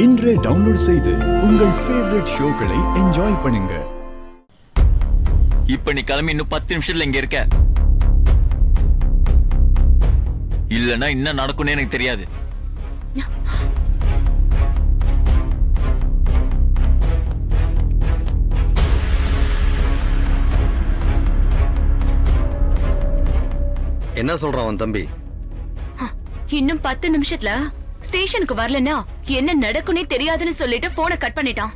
இன்றே டவுன்லோட் செய்து உங்கள் ஃபேவரட் ஷோக்களை என்ஜாய் பண்ணுங்க. இப்ப நீ கிளம்பி இன்னும் 10 நிமிஷத்துல இங்க இருக்க. இல்லனா என்ன நடக்கும்னு எனக்கு தெரியாது. என்ன சொல்றான் அவன் தம்பி? இன்னும் 10 நிமிஷத்துல ஸ்டேஷனுக்கு வரலன்னா என்ன நடக்கும்னே தெரியாதுன்னு சொல்லிட்டு போனை கட் பண்ணிட்டான்.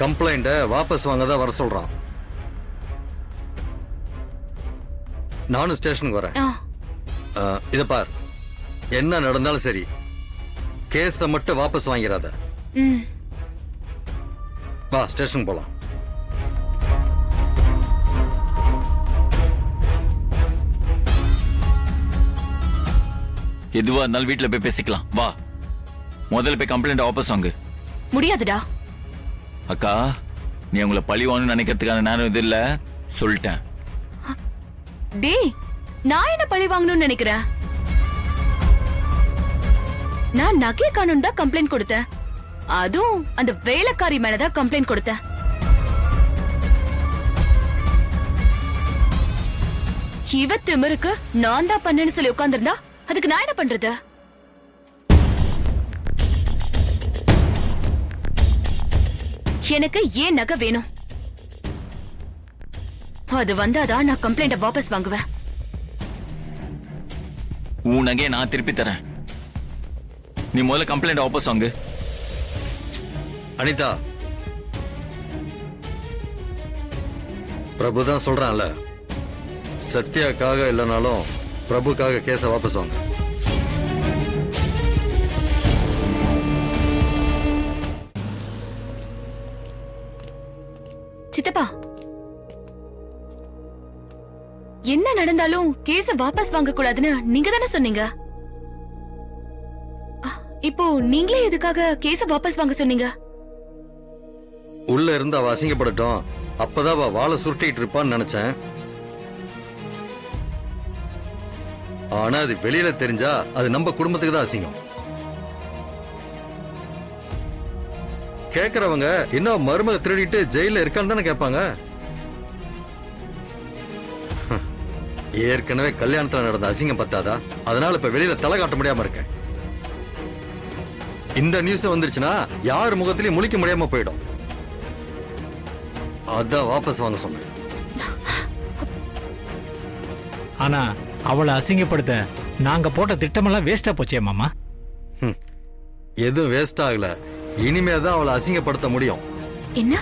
கம்ப்ளைண்ட வாபஸ் வாங்கதான் வர சொல்றான். நானும் ஸ்டேஷனுக்கு வரேன். இத பார், என்ன நடந்தாலும் சரி கேஸ மட்டும் வாபஸ் வாங்கிறாத. வா ஸ்டேஷன் போலாம். எதுவா இருந்தாலும் வீட்டுல போய் பேசிக்கலாம். வா, முதல்ல போய் கம்ப்ளைண்ட் வாபஸ் வாங்கு. முடியாதுடா. அக்கா, நீ உங்களை பழி வாங்கணும்னு நினைக்கிறதுக்கான நேரம் இது இல்ல, சொல்லிட்டேன். டேய், நான் என்ன பழி வாங்கணும்னு நினைக்கிறேன்? நான் நகையை காணோம் தான் கம்ப்ளைண்ட் கொடுத்தேன். அதுவும் அந்த வேலைக்காரி மேலதான் கம்ப்ளைண்ட் கொடுத்தேன். இவ திமிருக்கு நான் தான் பண்ணேன்னு சொல்லி உட்கார்ந்திருந்தா அதுக்கு நான் என்ன பண்றது? எனக்கு ஏன் நகை வேணும்? அது வந்தாதான் நான் கம்ப்ளைண்ட வாபஸ் வாங்குவேன். உன் நகையை நான் திருப்பி தரேன். நீ முதல்ல கம்ப்ளைண்ட் வாபஸ் வாங்கு. அனிதா, பிரபு தான் சொல்றான்ல, சத்யாக்காக இல்லைனாலும் பிரபுக்காக கேஸ வாபஸ் வாங்க. சித்தப்பா, என்ன நடந்தாலும் கேஸ வாபஸ் வாங்க கூடாதுன்னு நீங்க தானே சொன்னீங்க. இப்போ நீங்களே எதுக்காக கேஸ வாபஸ் வாங்க சொன்னீங்க? உள்ள இருந்து அவ அசிங்கப்படட்டும், அப்பதான் அவ வாழை சுருட்டிட்டு இருப்பான்னு நினைச்சேன். ஆனா அது வெளியில தெரிஞ்சா அது நம்ம குடும்பத்துக்கு தான் அசிங்கம். கேக்குறவங்க இன்னும் மருமக திருடிட்டு ஜெயில இருக்கான்னு தானே கேட்பாங்க. ஏற்கனவே கல்யாணத்துல நடந்த அசிங்கம் பத்தாதா? அதனால இப்ப வெளியில தலை காட்ட முடியாம இருக்கேன். இந்த நியூஸ் வந்துருச்சுன்னா யார் முகத்திலயும் முழிக்க முடியாம போயிடும். அதான் வாபஸ் வாங்க சொன்னேன். ஆனா அவளை அசிங்கப்படுத்த நாங்க போட்ட திட்டமெல்லாம் வேஸ்டா போச்சே மாமா. எதுவும் வேஸ்ட் ஆகல. இனிமேதான் அவளை அசிங்கப்படுத்த முடியும். என்ன?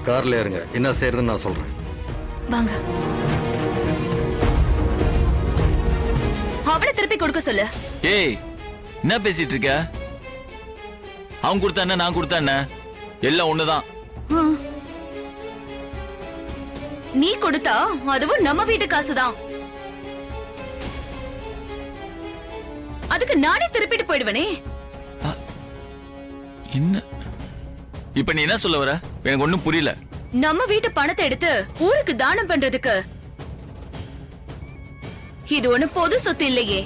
கார்ல இருங்க, என்ன செய்யறதுன்னு நான் சொல்றேன். வாங்க. அவளை திருப்பி கொடுக்க சொல்லு. ஏய், என்ன பேசிட்டு இருக்க? அவன் கொடுத்தா என்ன, நான் கொடுத்தா என்ன, எல்லாம் ஒண்ணுதான். நீ கொடுத்தா அதுவும் நம்ம வீட்டு காசுதான். அதுக்கு நானே திருப்பிட்டு போயிடுவனே. என்ன இப்ப நீ என்ன சொல்ல வர? எனக்கு ஒண்ணும் புரியல. நம்ம வீட்டு பணத்தை எடுத்து ஊருக்கு தானம் பண்றதுக்கு இது ஒண்ணு பொது சொத்து இல்லையே.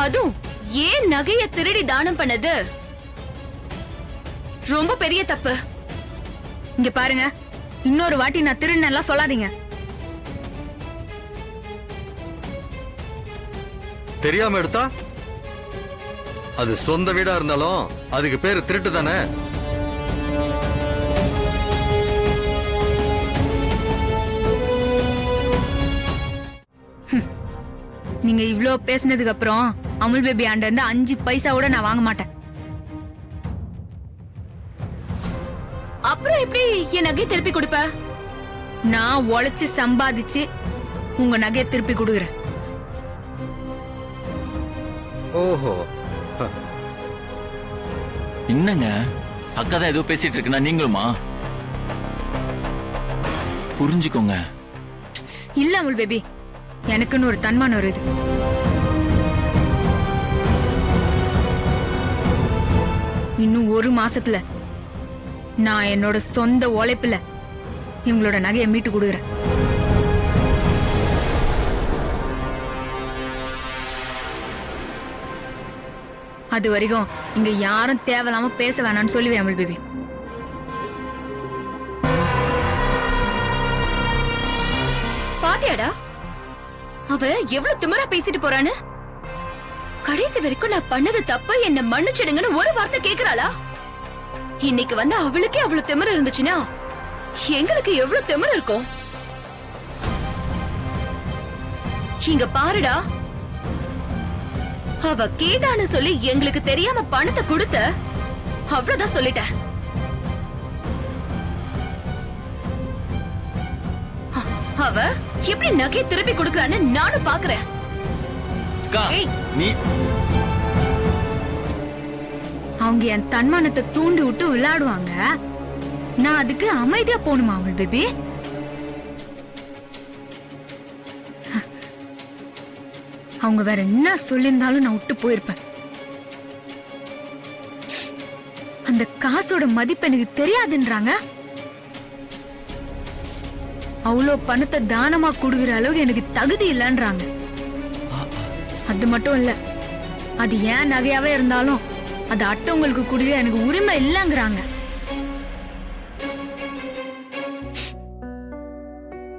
அதுவும் ஏன் நகைய திருடி தானம் பண்ணது ரொம்ப பெரிய தப்பு. இங்க பாருங்க, இன்னொரு வாட்டி நான் திருநெல்லாம் சொல்லாதீங்க. தெரியாம எடுத்தா அது சொந்த வீடா இருந்தாலும் அதுக்கு பேரு திருட்டு தானே. நீங்க இவ்ளோ பேசினதுக்கு அப்புறம் அமுல் பேபி ஆண்ட இருந்து 5 பைசா கூட நான் வாங்க மாட்டேன். அப்புறம் எப்படி என் நகையை திருப்பி கொடுப்ப? நான் உழைச்சு சம்பாதிச்சு உங்க நகையை திருப்பி கொடுக்குறேன். ஓஹோ, என்னங்க அக்கா தான் ஏதோ பேசிட்டு இருக்குன்னா நீங்களுமா? புரிஞ்சுக்கோங்க. இல்ல அமுல் பேபி, எனக்குன்னு ஒரு தன்மானம் வருது. இன்னும் ஒரு மாசத்துல நான் என்னோட சொந்த உழைப்புல இவங்களோட நகையை மீட்டு கொடுக்குறேன். அது வரைக்கும் இங்க யாரும் தேவையில்லாம பேச வேணாம்னு சொல்லுவேன் அமுல் பேபி. பாத்தியாடா அவ எவ்வளவு திமிரா பேசிட்டு போறான்னு. கடைசி வரைக்கும் நான் பண்ணது தப்பு, என்ன மன்னிச்சிடுங்கன்னு ஒரு வார்த்தை கேக்குறாளா? இன்னைக்கு வந்து அவளுக்கே அவ்வளவு திமிரு இருந்துச்சுன்னா எங்களுக்கு எவ்வளவு திமிரு இருக்கும்? இங்க பாருடா, அவ கேட்டான்னு சொல்லி எங்களுக்கு தெரியாம பணத்தை கொடுத்த, அவ்வளவுதான் சொல்லிட்டேன். அவ எப்படி நகை திருப்பி கொடுக்கறான்னு நானும் பாக்குறேன். அக்கா, ஏய். நீ அவங்க என் தன்மானத்தை தூண்டி விட்டு விளையாடுவாங்க, நான் அதுக்கு அமைதியா போகணுமா அமுல் பேபி? அவங்க வேற என்ன சொல்லியிருந்தாலும் நான் விட்டு போயிருப்பேன். அந்த காசோட மதிப்பு எனக்கு தெரியாதுன்றாங்க. அவ்வளோ பணத்தை தானமா கொடுக்குற அளவுக்கு எனக்கு தகுதி இல்லைன்றாங்க. அது மட்டும் இல்ல, அது ஏன் நகையாவே இருந்தாலும் அது அடுத்தவங்களுக்கு கொடுக்க எனக்கு உரிமை இல்லைங்கிறாங்க.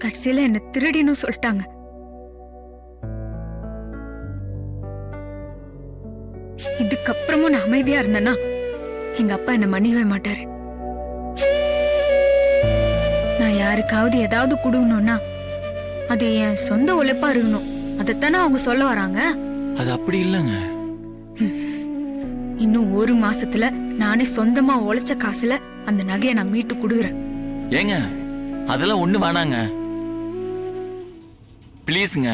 கடைசியில என்ன திருடின்னு சொல்லிட்டாங்க. இதுக்கப்புறமும் நான் அமைதியா இருந்தேன்னா எங்க அப்பா என்ன மன்னிக்கவே மாட்டாரு. நான் யாருக்காவது ஏதாவது கொடுக்கணும்னா அது என் சொந்த உழைப்பா இருக்கணும். அதைத்தானே அவங்க சொல்ல வராங்க. அது அப்படி இல்லைங்க. இன்னும் ஒரு மாசத்துல நானே சொந்தமா உழைச்ச காசுல அந்த நகையை நான் மீட்டு கொடுக்குறேன். ஏங்க அதெல்லாம் ஒண்ணு வேணாங்க. ப்ளீஸ்ங்க,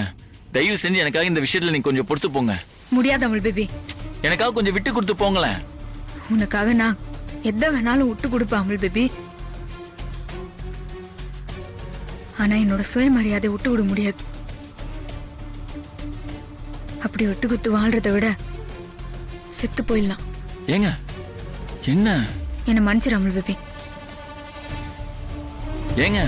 தயவு செஞ்சு எனக்காக இந்த விஷயத்துல நீங்க கொஞ்சம் பொறுத்து போங்க. முடியாது அமுல் பேபி, எனக்காக கொஞ்சம் விட்டு கொடுத்து போங்களேன். உனக்காக நான் எதை வேணாலும் விட்டு கொடுப்பேன் அமுல் பேபி. ஆனா என்னோட சுயமரியாதை விட்டு விட முடியாது. அப்படி விட்டு குத்து வாழ்றதை விட செத்து போயிடலாம். ஏங்க என்ன என்ன மன்னிச்சிரு அமுல் பேபி. ஏங்க